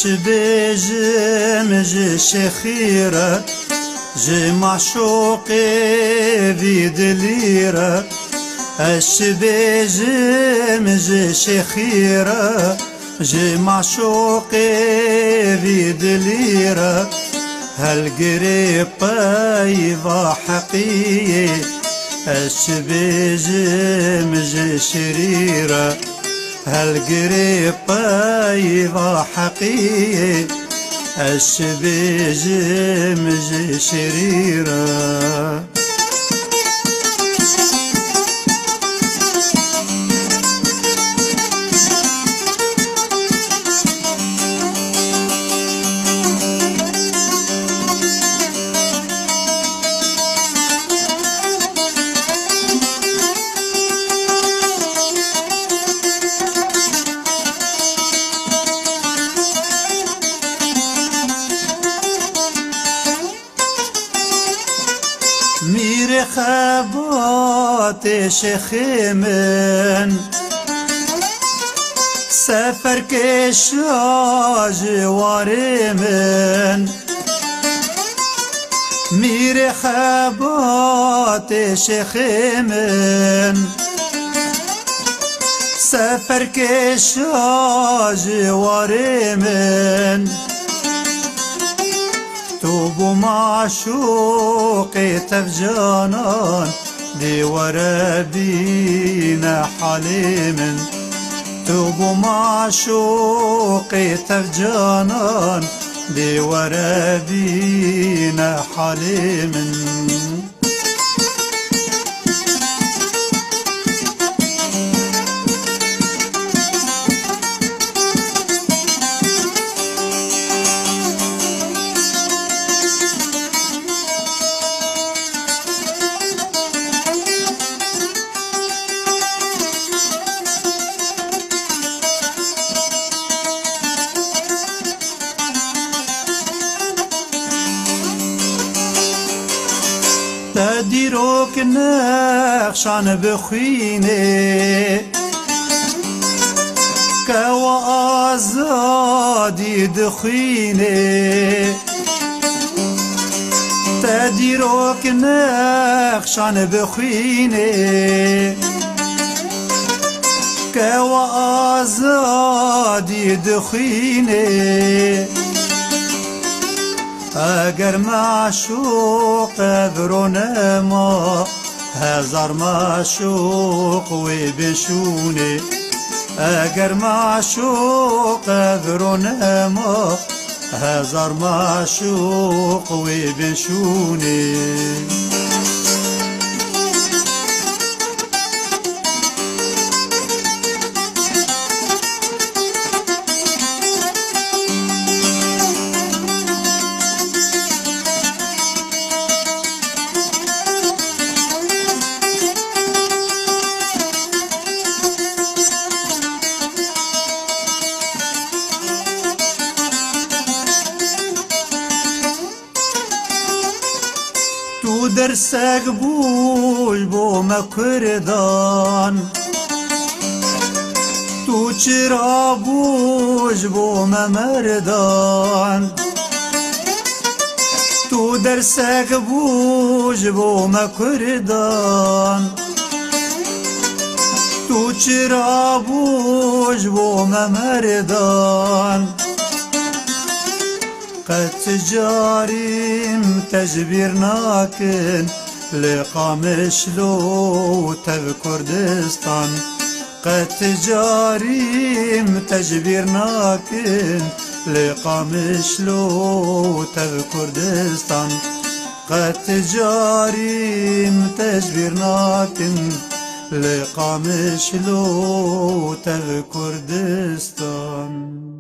اش بيجم جي شخيرة جي معشوقي في دليرة اش بيجم جي شخيرة جي معشوقي في دليرة هالقريب طيبة حقيقي اش بيجم جي شريرة هالقريب طيبة حقيقي اش بيجم جي شريرة ميري خبات شخيمن سفر كشاج وارمن ميري خبات شخيمن سفر كشاج وارمن توبو معشوقي تفجانان دي ورابينا حليمن توبو معشوقي تفجانان دي ورابينا حليمن تديروك نخشان بخويني كوا آزادي دخويني تديروك نخشان بخويني كوا آزادي دخويني اگر معشوق ذرونه ما هزار معشوق وی بشونه اگر معشوق ذرونه ما هزار معشوق وی بشونه تو درسك بوش بو مكردان تو چرا بوش بو ممردان تو درسك بوش بو مكردان تو چرا بوش بو ممردان قد تجاريم تجبير ناكن لقامش لو تذكر دستان قد تجاريم تجبير ناكن لقامش لو تذكر دستان قد تجاريم تجبير ناكن لقامش لو تذكر دستان